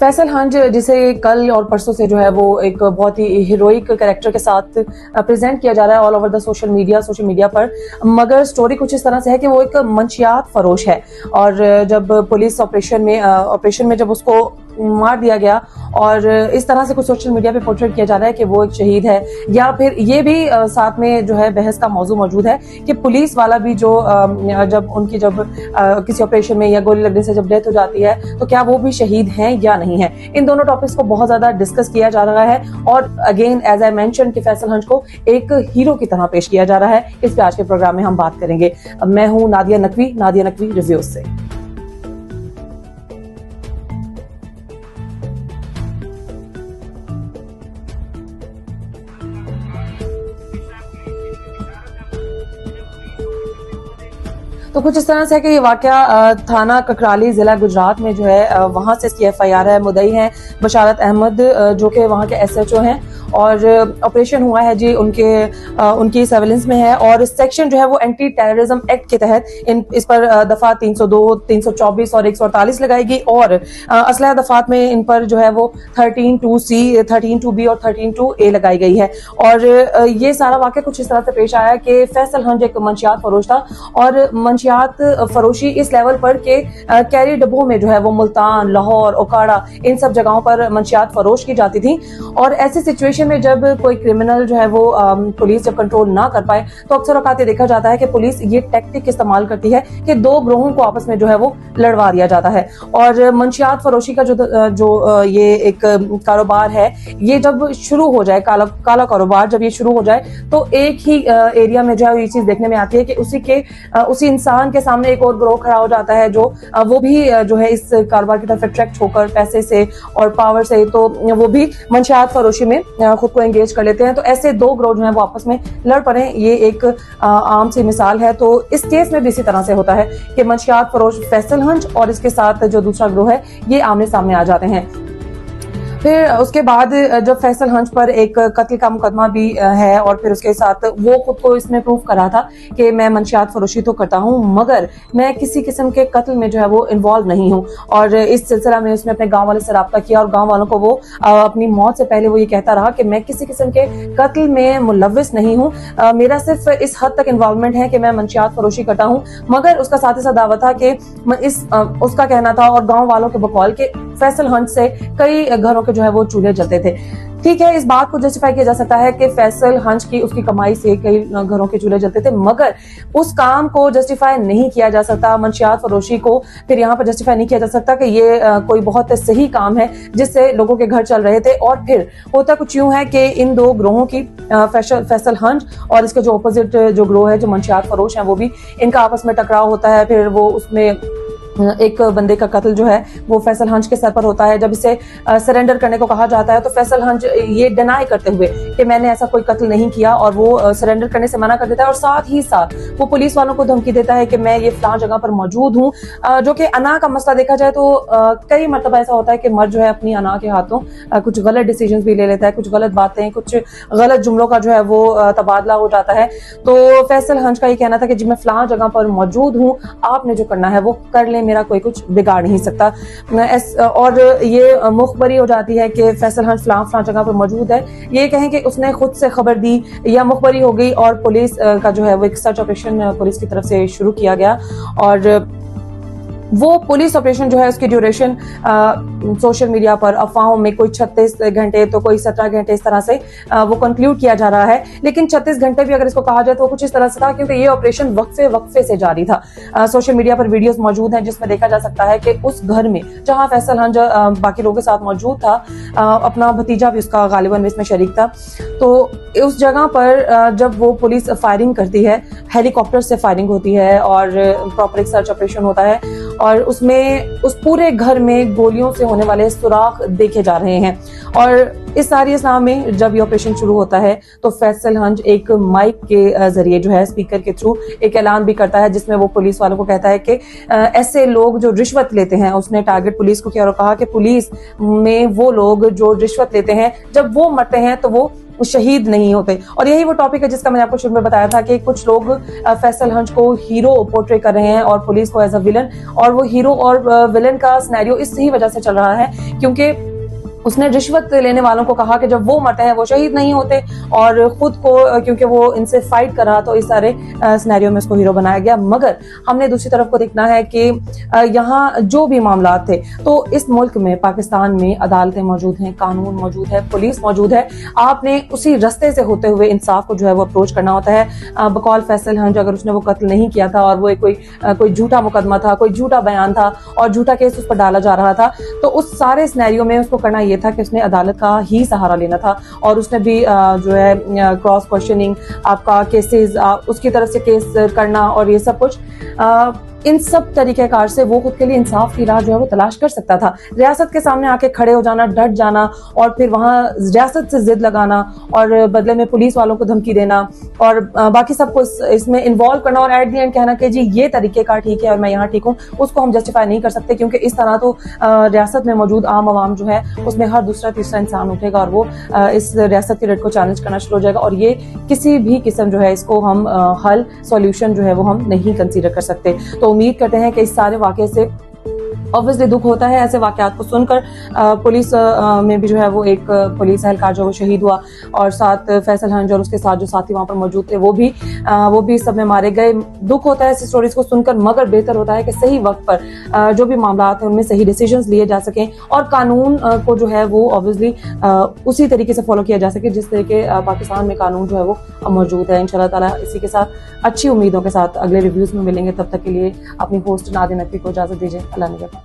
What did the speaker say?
फैसल हंज जिसे कल और परसों से जो है वो एक बहुत ही हीरोइक कैरेक्टर के साथ प्रेजेंट किया जा रहा है all over the social media पर, मगर स्टोरी कुछ इस तरह से है कि वो एक मंशियात फरोश है। और जब पुलिस ऑपरेशन में जब उसको मार दिया गया और इस तरह से कुछ सोशल मीडिया पे पोर्ट्रेट किया जा रहा है कि वो एक शहीद है, या फिर ये भी साथ में जो है बहस का मौजू मौजूद है कि पुलिस वाला भी जो जब किसी ऑपरेशन में या गोली लगने से जब डेथ हो जाती है तो क्या वो भी शहीद हैं या नहीं है। इन दोनों टॉपिक्स को बहुत ज्यादा डिस्कस किया जा रहा है और अगेन एज आई मेंशन कि फैसल हंज को एक हीरो की तरह पेश किया जा रहा है। इस पे आज के प्रोग्राम में हम बात करेंगे। मैं हूं नादिया नकवी रिव्यूज से। तो कुछ इस तरह से है कि ये वाकया थाना ककराली जिला गुजरात में जो है वहां से इसकी FIR है। मुद्दई हैं बशारत अहमद जो कि वहां के SHO हैं और ऑपरेशन हुआ है जी उनकी सर्विलेंस में है और सेक्शन जो है वो एंटी टेररिज्म एक्ट के तहत इस पर दफा 302, 324 और 148 लगाई गई और असलहा दफात में इन पर जो है वो 13(2)C, 13(2)B और 13(2)A लगाई गई है। और ये सारा वाकया कुछ इस तरह से पेश आया कि फैसल हंज एक मंशियात फरोश था और मंशियात फरोशी इस लेवल पर के कैरी डब्बों में जो है वो मुल्तान, लाहौर, ओकाड़ा इन सब जगहों पर मंशियात फरोश की जाती थी। और ऐसी सिचुएशन में जब कोई क्रिमिनल जो है वो पुलिस जब कंट्रोल ना कर पाए तो अक्सर औकात देखा जाता है कि पुलिस ये टेक्टिक इस्तेमाल करती है कि दो ग्रोहों को आपस में जो है वो लड़वा दिया जाता है। और मंशियात फरोशी का जो ये एक कारोबार है, ये जब शुरू हो जाए, काला कारोबार जब ये शुरू हो जाए तो एक ही एरिया में जो है ये चीज देखने में आती है कि उसी इंसान के सामने एक और ग्रोह खड़ा हो जाता है जो वो भी जो है इस कारोबार की तरफ अट्रैक्ट होकर पैसे से और पावर से तो वो भी मंशियात फरोशी में खुद को एंगेज कर लेते हैं। तो ऐसे दो ग्रोह जो है वो आपस में लड़ पड़े, ये एक आम सी मिसाल है। तो इस केस में भी इसी तरह से होता है कि मंशियात फरोश फैसल हंज और इसके साथ जो दूसरा ग्रोह है ये आमने सामने आ जाते हैं। फिर उसके बाद जब फैसल हंज पर एक कत्ल का मुकदमा भी है और फिर उसके साथ वो खुद को इसमें प्रूव करा था कि मैं मंशियात फरोशी तो करता हूँ मगर मैं किसी किस्म के कत्ल में जो है वो इन्वॉल्व नहीं हूँ। और इस सिलसिला में उसने अपने गांव वाले से राब्ता किया और गांव वालों को वो अपनी मौत से पहले वो ये कहता रहा कि मैं किसी किस्म के कत्ल में मुलव्विस नहीं हूँ, मेरा सिर्फ इस हद तक इन्वॉल्वमेंट है कि मैं मंशियात फरोशी करता हूँ। मगर उसका साथ ही साथ दावा था कि उसका कहना था और गाँव वालों के बकौल के फैसल हंज से कई घरों के जो है वो चूल्हे जलते थे। ठीक है, इस बात को जस्टिफाई किया जा सकता है कि फैसल हंज की उसकी कमाई से कई घरों के चूल्हे जलते थे, मगर उस काम को जस्टिफाई नहीं किया जा सकता, मंशियात फरोशी को फिर यहाँ पर जस्टिफाई नहीं किया जा सकता कि ये कोई बहुत सही काम है जिससे लोगों के घर चल रहे थे। और फिर होता कुछ यूं है कि इन दो ग्रोहों की फैसल हंज और इसके जो अपोजिट जो ग्रोह है जो मंशियात फरोश है वो भी इनका आपस में टकराव होता है। फिर वो उसमें एक बंदे का कत्ल जो है वो फैसल हंज के सर पर होता है। जब इसे सरेंडर करने को कहा जाता है तो फैसल हंज ये डिनाई करते हुए कि मैंने ऐसा कोई कत्ल नहीं किया और वो सरेंडर करने से मना कर देता है और साथ ही साथ वो पुलिस वालों को धमकी देता है कि मैं ये फलां जगह पर मौजूद हूँ। जो कि अना का मसला देखा जाए तो कई मरतबा ऐसा होता है कि मर्द जो है अपनी अना के हाथों कुछ गलत डिसीजन भी ले लेता है, कुछ गलत बातें, कुछ गलत जुमलों का जो है वो तबादला हो जाता है। तो फैसल हंज का ये कहना था कि जी मैं फलां जगह पर मौजूद हूँ, आपने जो करना है वो कर ले, मेरा कोई कुछ बिगाड़ नहीं सकता। और ये मुखबरी हो जाती है कि फैसल हंज फलां जगह पर मौजूद है, ये कहें कि उसने खुद से खबर दी या मुखबरी हो गई और पुलिस का जो है वो एक सर्च ऑपरेशन पुलिस की तरफ से शुरू किया गया। और वो पुलिस ऑपरेशन जो है उसकी ड्यूरेशन सोशल मीडिया पर अफवाहों में कोई 36 घंटे तो कोई 17 घंटे इस तरह से वो कंक्लूड किया जा रहा है। लेकिन 36 घंटे भी अगर इसको कहा जाए तो कुछ इस तरह से था क्योंकि ये ऑपरेशन वक्फे से जारी था। सोशल मीडिया पर वीडियोस मौजूद हैं जिसमें देखा जा सकता है कि उस घर में जहां फैसल हंज बाकी लोगों के साथ मौजूद था, अपना भतीजा भी उसका गालिबन इसमें शरीक था, तो उस जगह पर जब वो पुलिस फायरिंग करती है, हेलीकॉप्टर से फायरिंग होती है और प्रॉपर एक सर्च ऑपरेशन होता है और उसमें उस पूरे घर में गोलियों से होने वाले सुराख देखे जा रहे हैं। और इस सारी इस्लाम में जब ये ऑपरेशन शुरू होता है तो फैसल हंज एक माइक के जरिए जो है स्पीकर के थ्रू एक ऐलान भी करता है जिसमें वो पुलिस वालों को कहता है कि ऐसे लोग जो रिश्वत लेते हैं, उसने टारगेट पुलिस को किया और कहा कि पुलिस में वो लोग जो रिश्वत लेते हैं जब वो मरते हैं तो वो शहीद नहीं होते। और यही वो टॉपिक है जिसका मैंने आपको शुरू में बताया था कि कुछ लोग फैसल हंज को हीरो पोर्ट्रे कर रहे हैं और पुलिस को एज अ विलन, और वो हीरो और विलन का सिनेरियो इसी वजह से चल रहा है क्योंकि उसने रिश्वत लेने वालों को कहा कि जब वो मरते हैं वो शहीद नहीं होते, और खुद को क्योंकि वो इनसे फाइट कर रहा तो इस सारे सिनेरियो में उसको हीरो बनाया गया। मगर हमने दूसरी तरफ को देखना है कि यहाँ जो भी मामला थे, तो इस मुल्क में पाकिस्तान में अदालतें मौजूद हैं, कानून मौजूद है, पुलिस मौजूद है। आपने उसी रास्ते से होते हुए इंसाफ को जो है वो अप्रोच करना होता है। बकौल फैसल हंज अगर उसने वो कत्ल नहीं किया था और वो कोई झूठा मुकदमा था, कोई झूठा बयान था और झूठा केस उस पर डाला जा रहा था, तो उस सारे सिनेरियो में उसको करना था कि उसने अदालत का ही सहारा लेना था, और उसने भी जो है क्रॉस क्वेश्चनिंग, आपका केसेस, उसकी तरफ से केस करना और ये सब कुछ, इन सब तरीकेकार से वो खुद के लिए इंसाफ की राह जो है वो तलाश कर सकता था। रियासत के सामने आके खड़े हो जाना, डट जाना और फिर वहां रियासत से जिद लगाना और बदले में पुलिस वालों को धमकी देना और बाकी सबको इसमें इन्वॉल्व करना और एट द एंड कहना कि जी ये तरीकेकार ठीक है और मैं यहाँ ठीक हूँ, उसको हम जस्टिफाई नहीं कर सकते, क्योंकि इस तरह तो रियासत में मौजूद आम आवाम जो है उसमें हर दूसरा तीसरा इंसान उठेगा और वो इस रियासत की रट को चैलेंज करना शुरू हो जाएगा, और ये किसी भी किस्म जो है इसको हम हल सॉल्यूशन जो है वो हम नहीं कंसीडर कर सकते। तो उम्मीद करते हैं कि इस सारे वाकये से ऑब्वियसली दुख होता है ऐसे वाकयात को सुनकर। पुलिस में भी जो है वो एक पुलिस एहलकार जो वो शहीद हुआ, और साथ फैसल हंज और उसके साथ जो साथी वहां पर मौजूद थे वो भी सब में मारे गए। दुख होता है ऐसी स्टोरीज को सुनकर, मगर बेहतर होता है कि सही वक्त पर जो भी मामला हैं उनमें सही डिसीजंस लिए जा सकें और कानून को जो है वो ऑब्वियसली उसी तरीके से फॉलो किया जा सके जिस तरीके पाकिस्तान में कानून जो है वो मौजूद है। इंशाल्लाह ताला इसी के साथ अच्छी उम्मीदों के साथ अगले रिव्यूज में मिलेंगे। तब तक के लिए अपनी होस्ट नादिया नकवी को इजाजत दीजिए। अल्लाह निगहबान।